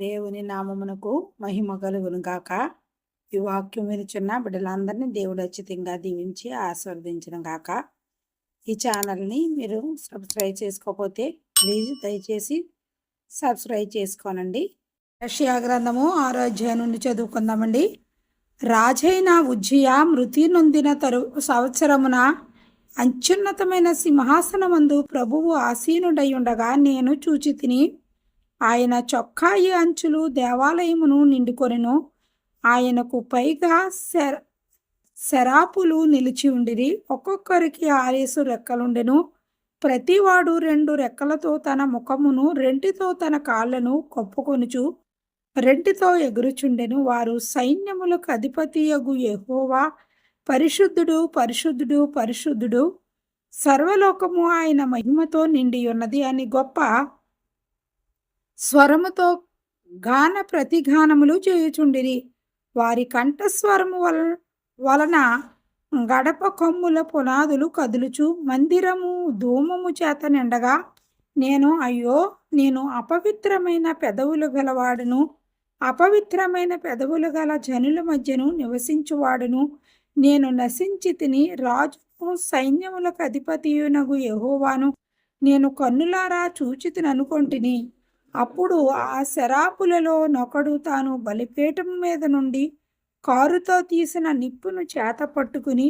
దేవుని నామమునకు మహిమ కలుగును గాక. ఈ వాక్యం వినుచున్న బిడ్డలందరినీ దేవుడు ఉచితంగా దీవించి ఆశీర్వదించును గాక. ఈ ఛానల్ని మీరు సబ్స్క్రైబ్ చేసుకోకపోతే ప్లీజ్ దయచేసి సబ్స్క్రైబ్ చేసుకోనండి. యెషయా గ్రంథము 6వ అధ్యాయం నుండి చదువుకుందామండి. రాజైన ఉజ్జియా మృతి నొందిన సంవత్సరమున అత్యున్నతమైన సింహాసనమందు ప్రభువు ఆసీనుడై ఉండగా నేను చూచితిని. ఆయన చొక్కాయి అంచులు దేవాలయమును నిండుకొనెను. ఆయనకు పైగా శరాపులు నిలిచి ఉండిరి. ఒక్కొక్కరికి 6 రెక్కలుండెను. ప్రతివాడు 2 రెక్కలతో తన ముఖమును, 2తో తన కాళ్లను కప్పుకొనుచు 2తో ఎగురుచుండెను. వారు సైన్యములకు అధిపతియగు యెహోవా పరిశుద్ధుడు, పరిశుద్ధుడు, పరిశుద్ధుడు, సర్వలోకము ఆయన మహిమతో నిండి ఉన్నది అని గొప్ప స్వరముతో గాన ప్రతిగానములు చేయుచుండిరి. వారి కంఠస్వరము వలన గడప కొమ్ముల పునాదులు కదులుచు మందిరము ధూమము చేత నిండగా నేను అయ్యో, నేను అపవిత్రమైన పెదవులు గలవాడును, అపవిత్రమైన పెదవులు గల జనుల మధ్యను నివసించువాడును, నేను నశించి తిని, రాజును సైన్యములకు అధిపతియునగు యెహోవాను నేను కన్నులారా చూచితిననుకొంటిని. అప్పుడు ఆ శరాపులలో నొకడు తాను బలిపీఠం మీద నుండి కారుతో తీసిన నిప్పును చేత పట్టుకుని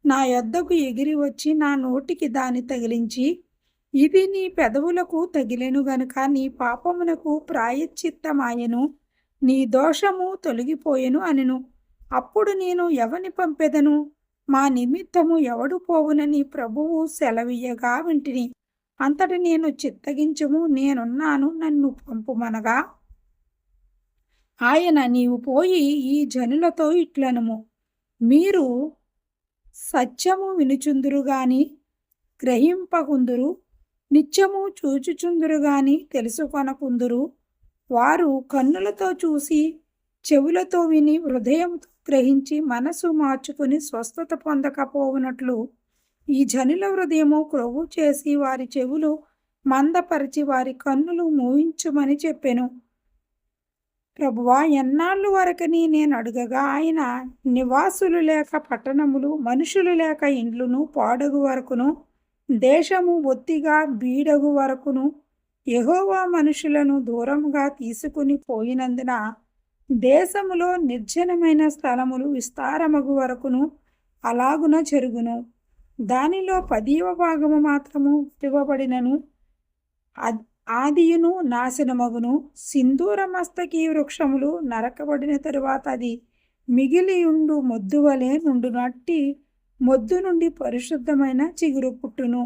నా యొద్దకు ఎగిరి వచ్చి నా నోటికి దాని తగిలించి, ఇది నీ పెదవులకు తగిలెను గనుక నీ పాపమునకు ప్రాయశ్చిత్తమాయెను, నీ దోషము తొలగిపోయెను అనెను. అప్పుడు నేను ఎవని పంపెదను? మా నిమిత్తము ఎవడు పోవునని ప్రభువు సెలవీయగా వింటిని. అంతటి నేను చిత్తగించుము, నేనున్నాను, నన్ను పంపుమనగా ఆయన, నీవు పోయి ఈ జనులతో ఇట్లనుము, మీరు సత్యము వినుచుందురు గాని గ్రహింపకుందురు, నిత్యము చూచుచుందురు గాని తెలుసుకొనకుందురు. వారు కన్నులతో చూసి, చెవులతో విని, హృదయంతో గ్రహించి మనసు మార్చుకుని స్వస్థత పొందకపోవునట్లు ఈ జనుల హృదయము క్రొవ్వు చేసి వారి చెవులు మందపరిచి వారి కన్నులు మూయించుమని చెప్పెను. ప్రభువా, ఎన్నాళ్ళు వరకని నేను అడుగగా ఆయన, నివాసులు లేక పట్టణములు, మనుషులు లేక ఇండ్లును పాడగు వరకును, దేశము బొత్తిగా బీడగు వరకును యెహోవా మనుషులను దూరముగా తీసుకుని పోయినందున దేశములో నిర్జనమైన స్థలములు విస్తారమగు వరకును అలాగున జరుగును. దానిలో 10వ భాగము మాత్రము ఇవ్వబడినను ఆదియును నాశనమగును. సింధూర మస్తకి వృక్షములు నరకబడిన తరువాత అది మిగిలియుండు మొద్దు వలె నుండును. అట్టి మొద్దు నుండి పరిశుద్ధమైన చిగురు పుట్టును.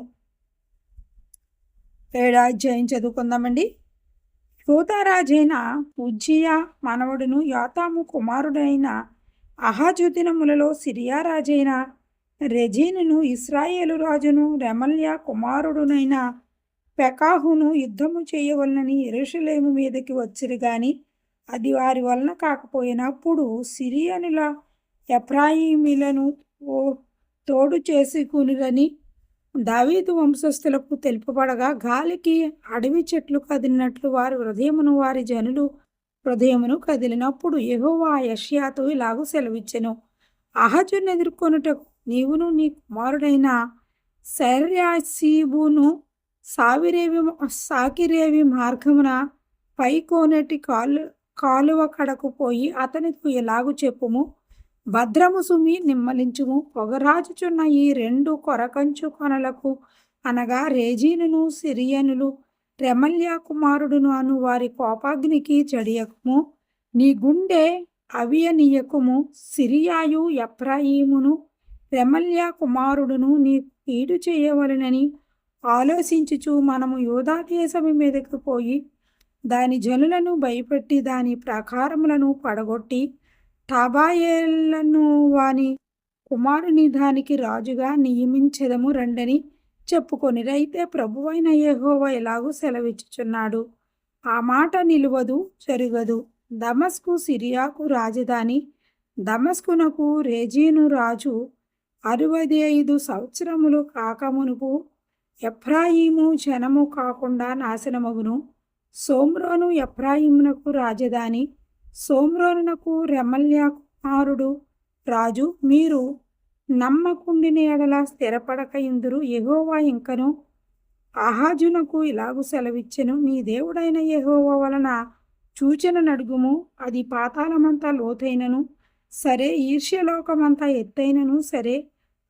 7వ అధ్యాయం చదువుకుందామండి. యూదారాజైన ఉజ్జియా మనవడును యోతాము కుమారుడైన అహాజు దినములలో సిరియా రాజైన రెజీనును ఇశ్రాయేలు రాజును రెమల్యా కుమారుడునైన పెకాహును యుద్ధము చేయవలనని యెరూషలేము మీదకి వచ్చిరి గాని అది వారి వలన కాకపోయినప్పుడు సిరియనుల ఎఫ్రాయిమీలను తోడు చేసుకునిరని దావీదు వంశస్థులకు తెలుపబడగా, గాలికి అడవి చెట్లు కదిలినట్లు వారి హృదయమును వారి జనులు హృదయమును కదిలినప్పుడు యెహోవా యెషయాతో ఇలాగూ సెలవిచ్చెను, అహజును ఎదుర్కొనుటకు నీవును నీ కుమారుడైన శర్యాషీబును సాకిరేవి మార్గమున పైకోనటి కాలువ కడకు పోయి అతనితో ఇలాగు చెప్పుము, భద్రము సుమి, నిమ్మలించుము. పొగరాజుచున్న ఈ 2 కొరకంచు కొనలకు అనగా రెజీనును సిరియనులు రెమల్యా కుమారుడును అను వారి కోపాగ్నికి జడియకుము. నీ గుండె అవియనీయకుము. సిరియాయు ఎఫ్రాయిమును రెమల్యా కుమారుడును నీ కీడు చేయవలెనని ఆలోచించుచు మనము యూదా దేశము మీదకు పోయి దాని జనులను భయపెట్టి దాని ప్రాకారములను పడగొట్టి టాబాయేలను వాని కుమారుని దానికి రాజుగా నియమించెదము రండని చెప్పుకొనిరి. అయితే ప్రభువైన యెహోవా ఎలాగూ సెలవిచ్చుచున్నాడు, ఆ మాట నిలువదు, జరగదు. దమస్కు సిరియాకు రాజధాని, దమస్కునకు రెజీను రాజు 65 సంవత్సరములు కాకమునుపు ఎఫ్రాయిము జనము కాకుండా నాశనమగును. సోమ్రోను ఎఫ్రాయిమునకు రాజధాని, సోమ్రోనునకు రెమల్యా కుమారుడు రాజు. మీరు నమ్మకుండిన ఎడల స్థిరపడక ఇందురు. యెహోవా ఇంకను ఆహాజునకు ఇలాగు సెలవిచ్చెను, నీ దేవుడైన యెహోవా వలన చూచిన నడుగుము. అది పాతాళమంతా లోతైనను సరే, ఈర్ష్యలోకమంతా ఎత్తైనను సరే.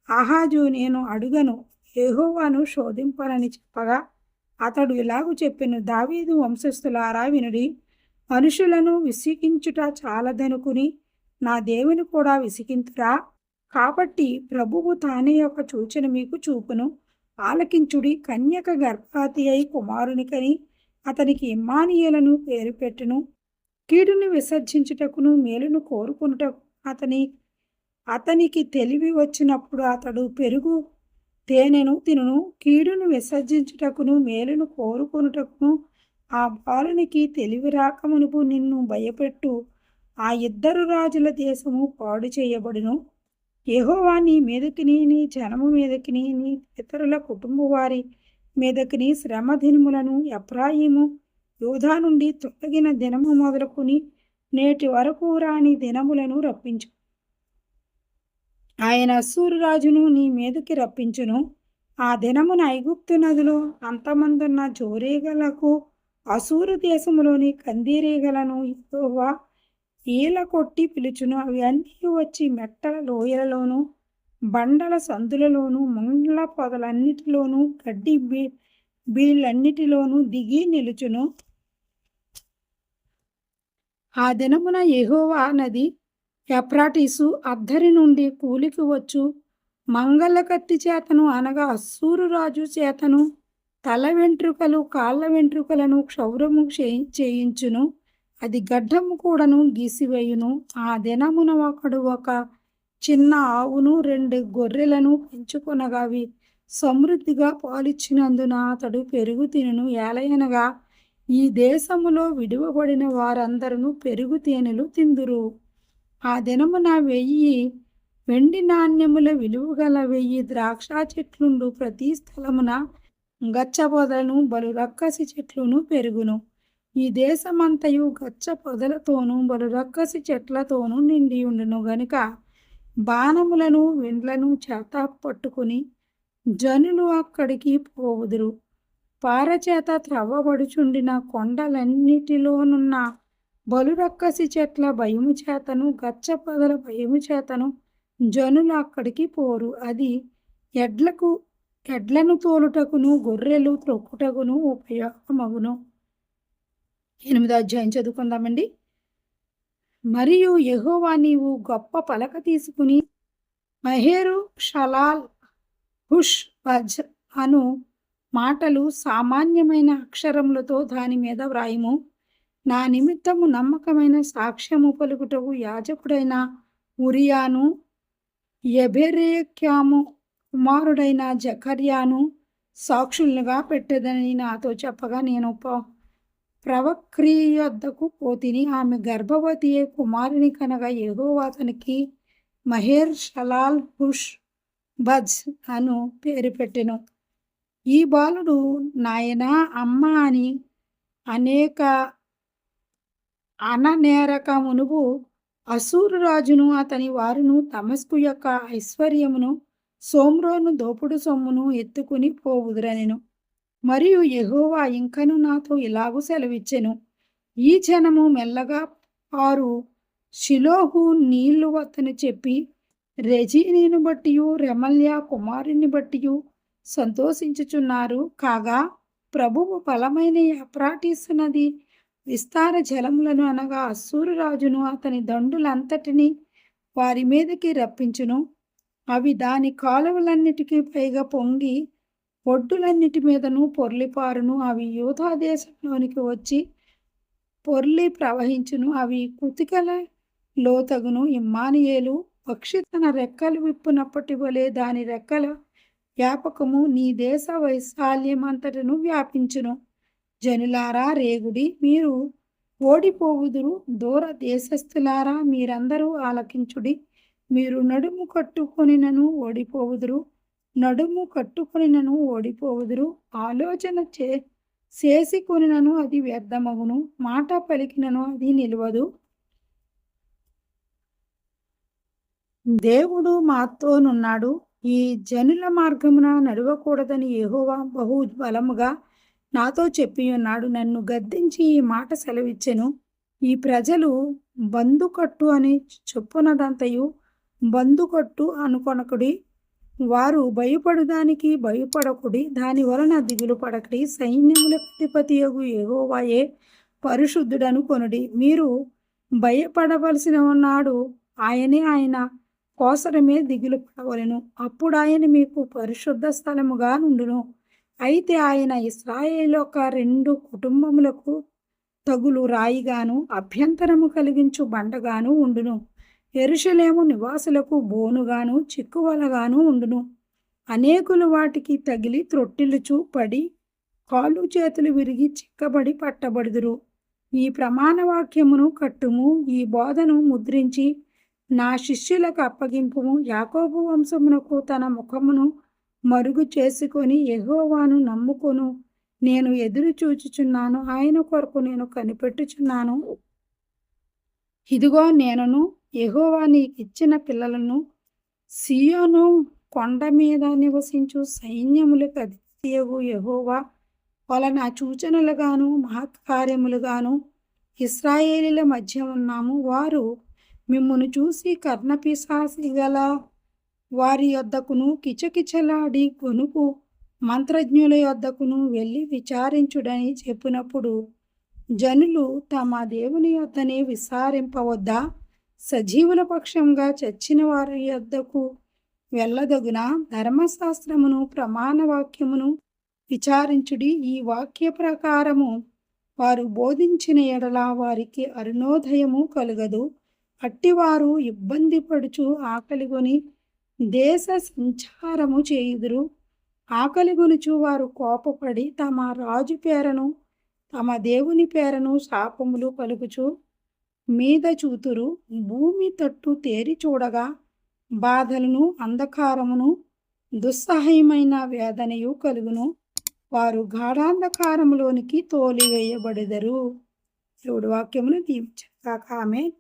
ఆహాజు, నేను అడుగను, యెహోవాను శోధింపనని చెప్పగా అతడు ఇలాగు చెప్పెను, దావీదు వంశస్థులారా వినుడి. మనుషులను విసిగించుట చాలదనుకుని నా దేవుని కూడా విసిగింతురా? కాబట్టి ప్రభువు తానే ఒక సూచన మీకు చూపును. ఆలకించుడి. కన్యక గర్భవతి అయి కుమారుని కని అతనికి ఇమ్మానుయేలను పేరు పెట్టును. కీడుని విసర్జించుటకును మేలును కోరుకునుటకు అతనికి తెలివి వచ్చినప్పుడు అతడు పెరుగు తేనెను తినును. కీడును విసర్జించుటకును మేలును కోరుకొనుటకును ఆ బాలునికి తెలివి రాకమునుపు నిన్ను భయపెట్టు. ఆ ఇద్దరు రాజుల దేశము పాడు చేయబడును. యెహోవా నీ మీదకిని, నీ జనము మీదకిని, నీ పితరుల కుటుంబ వారి మీదకిని శ్రమ దినములను ఎఫ్రాయిము యూదా నుండి తొలగిన దినము మొదలుకొని నేటి వరకు రాని దినములను రప్పించు. ఆయన అస్సూరు రాజును నీ మీదకి రప్పించును. ఆ దినమున ఐగుప్తు నదిలో అంతమందున్న జోరీగలకు, అసూరు దేశములోని కందిరీగలను యెహోవా ఈల కొట్టి పిలుచును. అవి అన్నీ వచ్చి మెట్టల లోయలలోను, బండల సందులలోను, ముండ్ల పొదలన్నిటిలోను, గడ్డి బీళ్ళన్నిటిలోను దిగి నిలుచును. ఆ దినమున యెహోవా నది ఎఫ్రాటీసు అద్దరి నుండి కూలికి వచ్చు మంగళ కత్తి చేతను, అనగా అస్సూరు రాజు చేతను తల వెంట్రుకలు కాళ్ళ వెంట్రుకలను క్షౌరము చేయించును. అది గడ్డము కూడాను గీసివేయును. ఆ దినమున ఒకడు ఒక చిన్న ఆవును 2 గొర్రెలను పెంచుకొనగా అవి సమృద్ధిగా పాలిచ్చినందున అతడు పెరుగు తినును. ఏలయనగా ఈ దేశములో విడువబడిన వారందరూ పెరుగు తేనెలు తిందురు. ఆ దినమున 1000 వెండి నాణ్యముల విలువగల 1000 ద్రాక్ష చెట్లుండు ప్రతి స్థలమున గచ్చ పొదలను బలు రక్కసి చెట్లును పెరుగును. ఈ దేశమంతయు గచ్చ పొదలతోనూ బలు రక్కసి చెట్లతోనూ నిండి ఉండును గనుక బాణములను విండ్లను చేత పట్టుకుని జనులు అక్కడికి పోవుదురు. పారచేత త్రవ్వబడుచుండిన కొండలన్నిటిలోనున్న బలురక్కసి చెట్ల భయము చేతను, గచ్చ పొదల భయము చేతను జనులు అక్కడికి పోరు. అది ఎడ్లను తోలుటకును గొర్రెలు త్రొక్కుటకును ఉపయోగమగును. 8వ అధ్యాయం చదువుకుందామండి. మరియు యెహోవా నీవు గొప్ప పలక తీసుకుని మహేరు షలాల్ హుష్ బజ్ అను మాటలు సామాన్యమైన అక్షరములతో దాని మీద వ్రాయము. నా నిమిత్తము నమ్మకమైన సాక్ష్యము పలుకుటకు యాజకుడైన ఉరియాను, యెబెరెక్యాము కుమారుడైన జకర్యాను సాక్షులుగా పెట్టెదని నాతో చెప్పగా నేను ప్రవక్త్రి యొద్దకు పోతిని. ఆమె గర్భవతి కుమారుని కనగా యెహోవా అతనికి మహేర్ షలాల్ హుష్ బజ్ అను పేరు పెట్టెను. ఈ బాలుడు నాయనా అమ్మ అని అననేరక మునుపు అసూరు రాజును అతని వారును దమస్కు యొక్క ఐశ్వర్యమును, సోమ్రోను దోపుడు సొమ్మును ఎత్తుకుని పోవుదురనెను. మరియు యెహోవా ఇంకను నాతో ఇలాగు సెలవిచ్చెను, ఈ జనము మెల్లగా పారు షిలోహు నీళ్లు వత్తని చెప్పి రెజీనీను బట్టియు రెమల్యా కుమారుని బట్టియు సంతోషించుచున్నారు. కాగా ప్రభువు బలమైన ఎఫ్రాటీసు నది విస్తార జలములను, అనగా అస్సూరు రాజును అతని దండులంతటినీ వారి మీదకి రప్పించును. అవి దాని కాలువలన్నిటికీ పైగా పొంగి ఒడ్డులన్నిటి మీదను పొర్లిపారును. అవి యూదా దేశంలోనికి వచ్చి పొర్లి ప్రవహించును. అవి కుతికల లోతగును. ఇమ్మానుయేలు పక్షి తన రెక్కలు విప్పునప్పటి వలె దాని రెక్కల వ్యాపకము నీ దేశ వైశాల్యమంతటను వ్యాపించును. జనులారా రేగుడి, మీరు ఓడిపోవుదురు. దూర దేశస్థులారా మీరందరూ ఆలకించుడి. మీరు నడుము కట్టుకొనినను ఓడిపోవుదురు. ఆలోచన చేసి కొనినను అది వ్యర్థమగును, మాట పలికినను అది నిలవదు. దేవుడు మాతోనున్నాడు, ఈ జనుల మార్గమున నడవకూడదని యెహోవా బహు బలముగా నాతో చెప్పియున్నాడు. నన్ను గద్దించి ఈ మాట సెలవిచ్చెను. ఈ ప్రజలు బందుకట్టు అని చెప్పునదంతయు బందుకట్టు అనుకొనకుడి. వారు భయపడుదానికి భయపడకుడి, దాని వలన దిగులు పడకుడి. సైన్యములకు అధిపతియగు యెహోవాయే పరిశుద్ధుడనుకొనుడి. మీరు భయపడవలసిన ఉన్నాడు ఆయన కోసరమే దిగులు పడవలెను. అప్పుడు ఆయన మీకు పరిశుద్ధ స్థలముగా నుండును. అయితే ఆయన ఇశ్రాయేలు యొక్క 2 కుటుంబములకు తగులు రాయిగాను అభ్యంతరము కలిగించు బండగాను ఉండును. యెరూషలేము నివాసులకు బోనుగాను చిక్కువలగాను ఉండును. అనేకులు వాటికి తగిలి త్రొట్టిల్లుచు పడి కాళ్ళు చేతులు విరిగి చిక్కబడి పట్టబడుదురు. ఈ ప్రమాణ వాక్యమును కట్టుము, ఈ బోధను ముద్రించి నా శిష్యులకు అప్పగింపుము. యాకోబు వంశమునకు తన ముఖమును మరుగు చేసుకొని యెహోవాను నమ్ముకొను. నేను ఎదురు చూచుచున్నాను, ఆయన కొరకు నేను కనిపెట్టుచున్నాను. ఇదిగో నేనును యెహోవా నీకిచ్చిన పిల్లలను, సీయోను కొండ మీద నివసించు సైన్యములకు అధిపతియగు యెహోవా వలన సూచనలుగాను మహత్కార్యములుగాను ఇశ్రాయేలీల మధ్య ఉన్నాము. వారు మిమ్మును చూసి కర్ణపిశాసి గల వారి యొద్దకును కిచకిచలాడి గొనుకు మంత్రజ్ఞుల యొద్దకును వెళ్ళి విచారించుడని చెప్పినప్పుడు జనులు తమ దేవుని యొద్దనే విచారింపవద్దా? సజీవుల పక్షంగా చచ్చిన వారి యొద్దకు వెళ్ళదగున? ధర్మశాస్త్రమును ప్రమాణ వాక్యమును విచారించుడి. ఈ వాక్య ప్రకారము వారు బోధించిన ఎడల వారికి అరుణోదయము కలుగదు. అట్టివారు ఇబ్బంది పడుచు ఆకలిగొని దేశ సంచారము చేయుదురు. ఆకలిగొనుచు వారు కోపపడి తమ రాజు పేరను తమ దేవుని పేరను శాపములు పలుకుచు మీద చూతురు. భూమి తట్టు తేరి చూడగా బాధలను అంధకారమును దుస్సహయమైన వేదనయు కలుగును. వారు గాఢాంధకారములోనికి తోలివేయబడెదరు. దేవుడి వాక్యమును దీవించుగాక. ఆమేన్.